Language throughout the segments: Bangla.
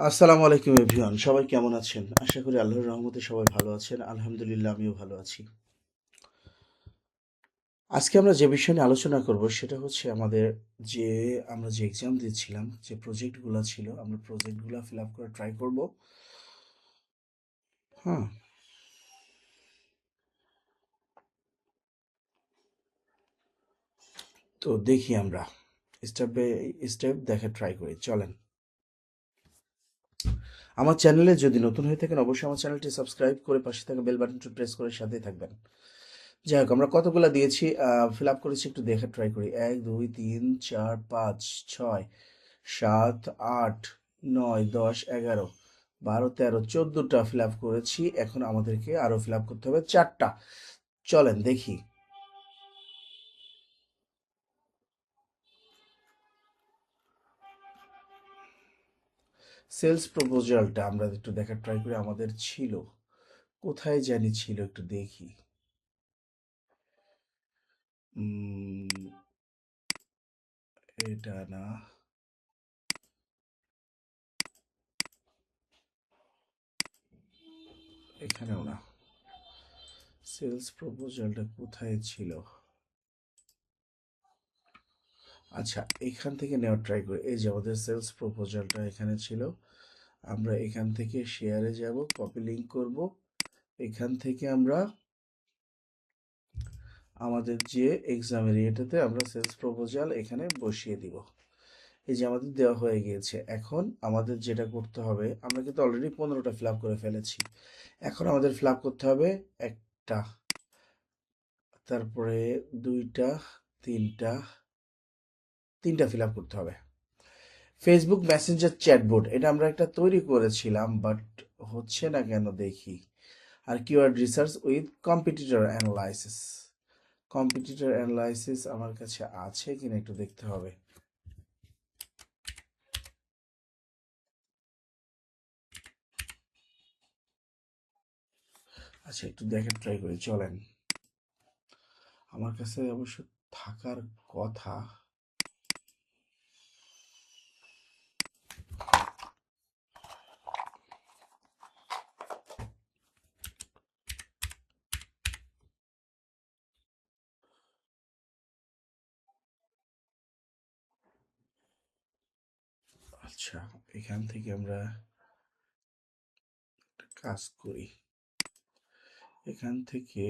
আসসালামু আলাইকুম এভরিওয়ান, সবাই কেমন আছেন? আশা করি আল্লাহর রহমতে সবাই ভালো আছেন। আলহামদুলিল্লাহ, আমিও ভালো আছি। আজকে আমরা যে বিষয় নিয়ে আলোচনা করব সেটা হচ্ছে যে আমরা যে এক্সাম দিচ্ছিলাম, যে প্রজেক্টগুলো ছিল, আমরা প্রজেক্টগুলো ফিল আপ করে ট্রাই করব। হ্যাঁ, তো দেখি আমরা স্টেপ বাই স্টেপ দেখে ট্রাই করি, চলেন। আমার চ্যানেলে যদি নতুন হয়ে থাকেন অবশ্যই আমার চ্যানেলটি সাবস্ক্রাইব করে পাশে থাকা বেল বাটনটি প্রেস করে সাথেই থাকবেন। যাই হোক, আমরা কতগুলো দিয়েছি, ফিল আপ করেছি, একটু দেখে ট্রাই করি। 1 2 3 4 5 6 7 8 9 10 11 12 13 14টা ফিল আপ করেছি। এখন আমাদেরকে আরো ফিল আপ করতে হবে 4টা। চলেন দেখি। সেলস প্রপোজালটা আমরা একটু দেখার ট্রাই করি, আমাদের ছিল কোথায় জানি ছিল, একটু দেখি। উম, এটা না, এখানেও না। সেলস প্রপোজালটা কোথায় ছিল? আচ্ছা, এখান থেকে নেওয়ার ট্রাই করি। এই যে আমাদের সেলস প্রপোজালটা এখানে ছিল। আমরা এখান থেকে শেয়ারে যাব, কপি লিংক করব। এখান থেকে আমরা আমাদের যে এক্সামের ইয়েটাতে আমরা সেলস প্রপোজাল এখানে বসিয়ে দিব। এই যে আমাদের দেওয়া হয়ে গিয়েছে। এখন আমাদের যেটা করতে হবে, আমরা কিন্তু অলরেডি 15টা ফিল আপ করে ফেলেছি। এখন আমাদের ফিল আপ করতে হবে একটা, তারপরে দুইটা, তিনটা, তিনটা ফিল আপ করতে হবে। ফেসবুক মেসেঞ্জার চ্যাটবোর্ড, এটা আমরা একটা তৈরি করেছিলাম, বাট হচ্ছে না কেন দেখি। আর keyword research with competitor analysis. Competitor analysis আমার কাছে আছে কিনা একটু দেখতে হবে। আচ্ছা, একটু দেখে ট্রাই করি, চলেন। আমার কাছে অবশ্য থাকার কথা। আচ্ছা, এখান থেকে আমরা একটা কাজ করি। এখান থেকে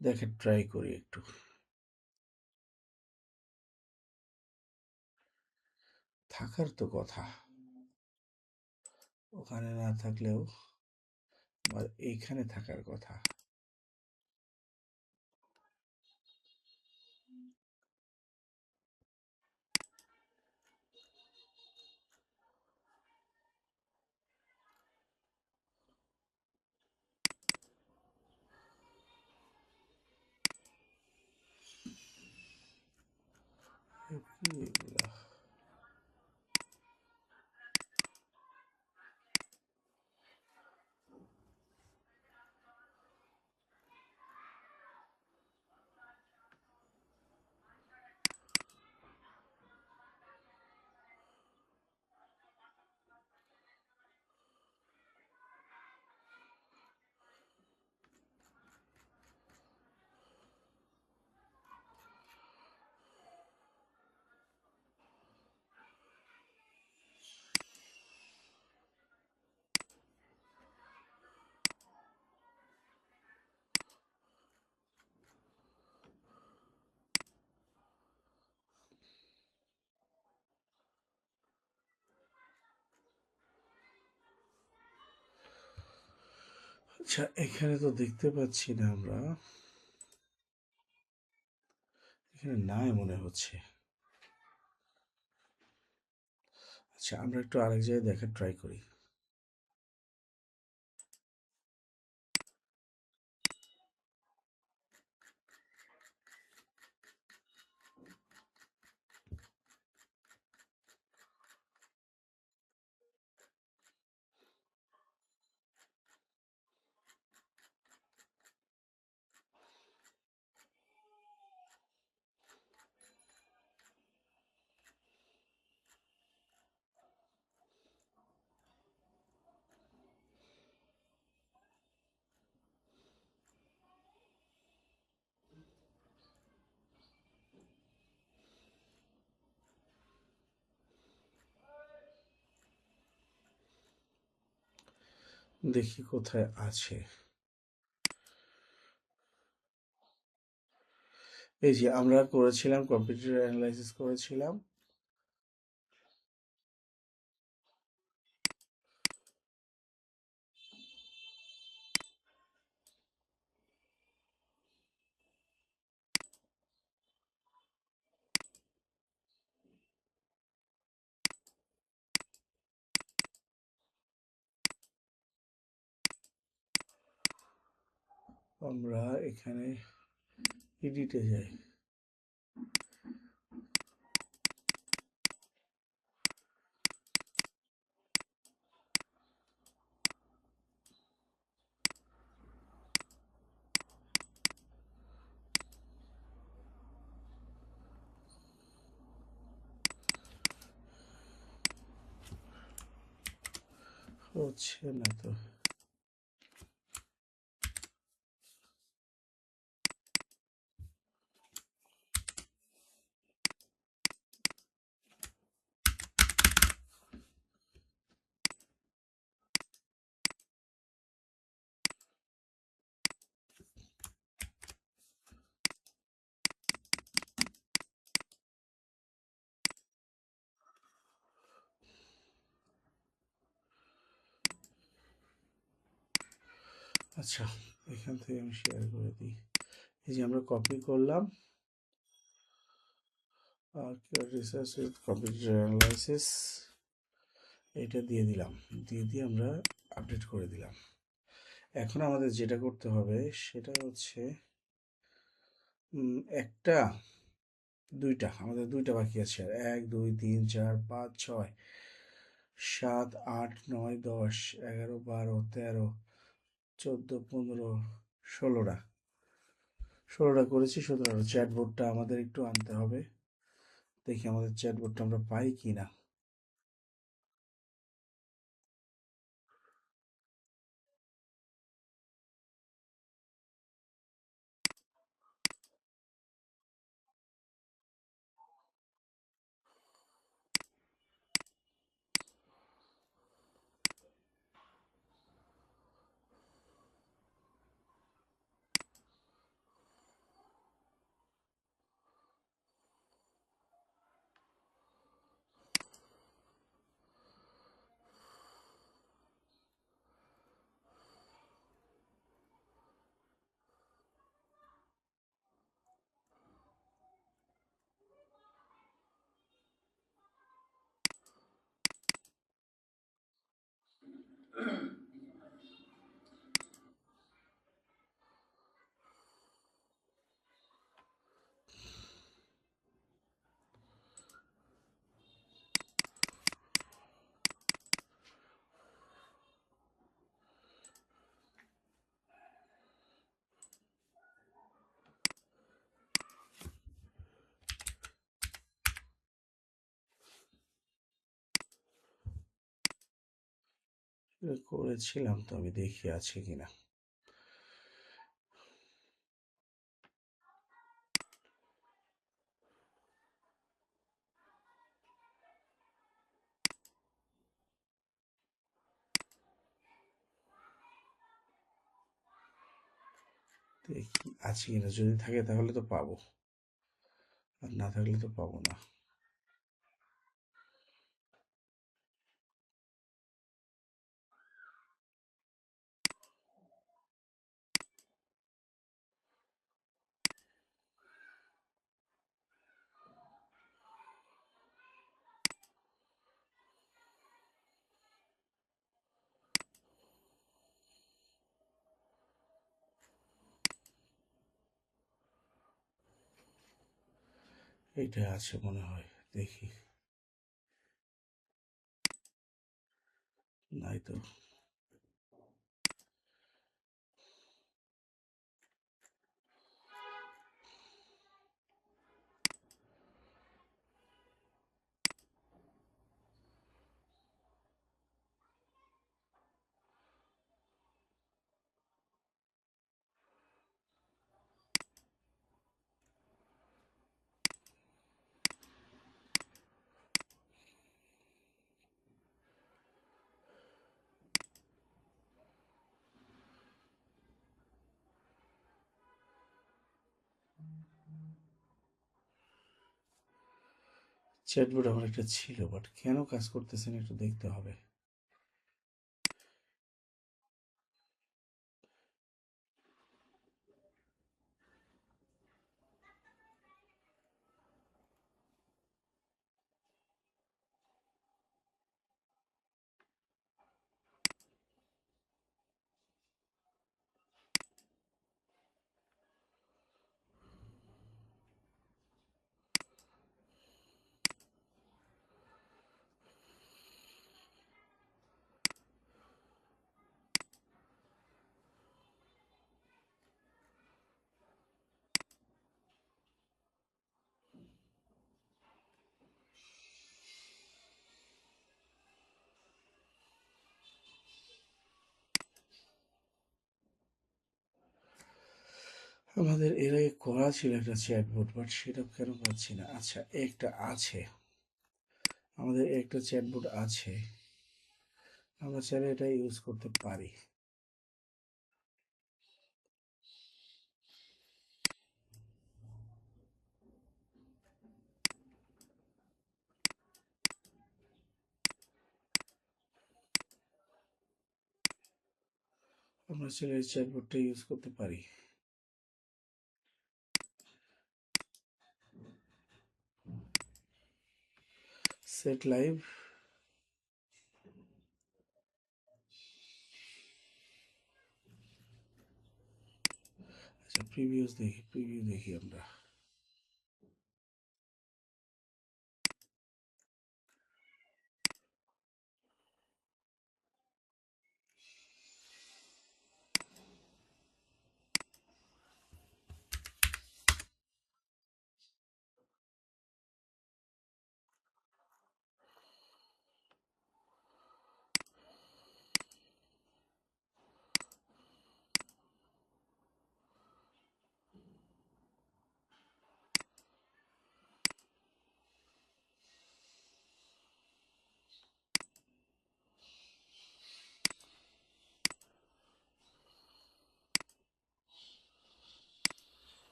দেখে ট্রাই করি একটু। থাকার তো কথা, ওখানে না থাকলেও আমার এইখানে থাকার কথা। কি এগুলা? আচ্ছা, এখানে তো দেখতে পাচ্ছি না আমরা। এখানে নাই মনে হচ্ছে। আচ্ছা, আমরা একটু আরেক জায়গায় দেখার ট্রাই করি। দেখি কোথায় আছে। এই যে আমরা করেছিলাম, কম্পিউটার অ্যানালাইসিস করেছিলাম। আমরা এখানে এডিটে যাই। হচ্ছে না তো। আচ্ছা, এখান থেকে আমি শেয়ার করে দিই। এই যে আমরা কপি করলাম, রিসার্চ উইথ কম্পিউটার অ্যানালাইসিস, এটা দিয়ে দিলাম। দিয়ে আমরা আপডেট করে দিলাম। এখন আমাদের যেটা করতে হবে সেটা হচ্ছে একটা, দুইটা, আমাদের দুইটা বাকি আছে। 1 2 3 4 5 6 7 8 9 10 11 12 13 14 15 ষোলোটা, করেছি। 17টা চ্যাটবোর্ডটা আমাদের একটু আনতে হবে। দেখি আমাদের চ্যাটবোর্ডটা আমরা পাই কি না। এটা করেছিলাম তো, আমি দেখি আছে কিনা। দেখি আছে কিনা, যদি থাকে তাহলে তো পাবো, আর না থাকলে তো পাবো না। এইটা আছে মনে হয়, দেখি। নাই তো। চ্যাটবট আমার একটা ছিল, বাট কেন কাজ করতেছে না একটু দেখতে হবে। আমাদের এর আগে করা ছিল একটা চ্যাটবট, বাট সেটা কেন পাচ্ছি না। আচ্ছা, একটা আছে, আমাদের একটা চ্যাটবট আছে, আমরা চাইলে এটা ইউজ করতে পারি। আমরা চাইলে এই চ্যাটবটটা ইউজ করতে পারি। Set live. আচ্ছা, প্রিভিউ দেখি আমরা।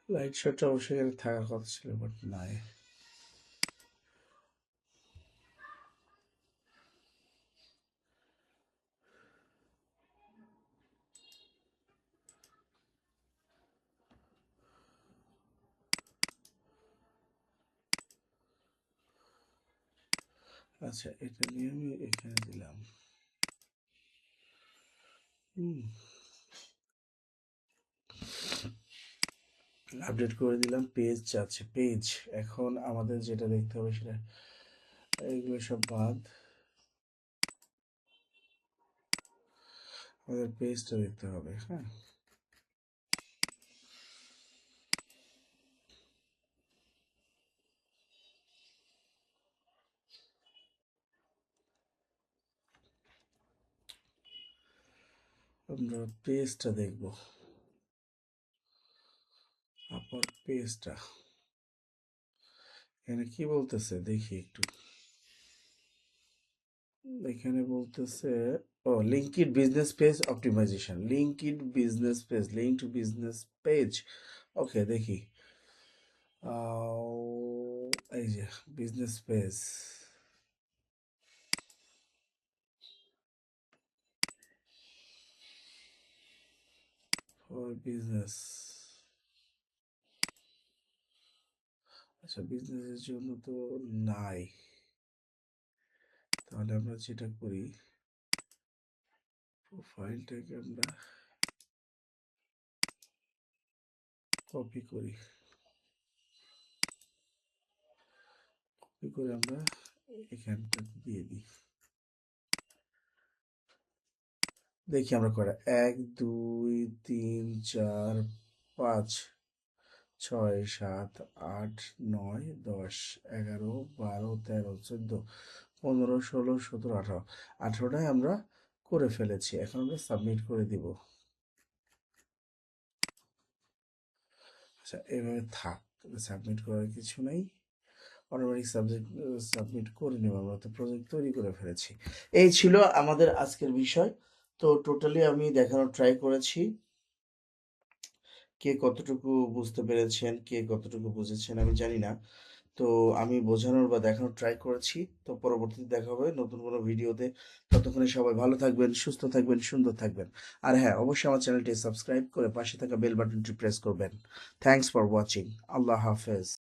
লাইট শটটা অবশ্যই এখানে থাকার কথা ছিল, বাট নাই। আচ্ছা, এটা নিয়ে আমি এখানে দিলাম। আপডেট করে দিলাম, পেজ আছে, পেজ। এখন আমাদের যেটা দেখতে হবে সেটা, এগুলো সব বাদ, আমাদের পেজটা দেখতে হবে। হ্যাঁ, আমরা পেজটা দেখব, আপার পেজটা। এখানে কি বলতেছে দেখি একটু। এখানে বলতেছে, ও, linked business page optimization, linked business page, link to business page. Okay, দেখি। এই যে বিজনেস পেজ ফর বিজনেস। আচ্ছা, বিজনেসের জন্য তো নাই। তাহলে আমরা যেটা করি, প্রোফাইলটাকে আমরা কপি করি, কপি করে আমরা এখানটা দিয়ে দিই। দেখি আমরা কয়টা, 1 2 3 4 5 6 7 8 9 10 11 12 13 14 15 16 17 18, 18টায় আমরা করে ফেলেছি। এখন আমরা সাবমিট করে দিব। আচ্ছা, এভাবে থাক, সাবমিট করার কিছু নাই, অটোমেটিক সাবজেক্ট সাবমিট করে নেব। আমরা তো প্রজেক্ট তৈরি করে ফেলেছি। এই ছিল আমাদের আজকের বিষয়। তো টোটালি আমি দেখানোর ট্রাই করেছি, কে কতটুকু বুঝতে পেরেছেন, কে কতটুকু বুঝেছেন আমি জানি না। তো আমি বোঝানোর বা দেখানোর ট্রাই করেছি। তো পরবর্তীতে দেখা হবে নতুন কোনো ভিডিওতে। ততক্ষণে সবাই ভালো থাকবেন, সুস্থ থাকবেন, সুন্দর থাকবেন। আর হ্যাঁ, অবশ্যই আমার চ্যানেলটি সাবস্ক্রাইব করে পাশে থাকা বেল বাটনটি প্রেস করবেন। Thanks for watching. আল্লাহ হাফেজ।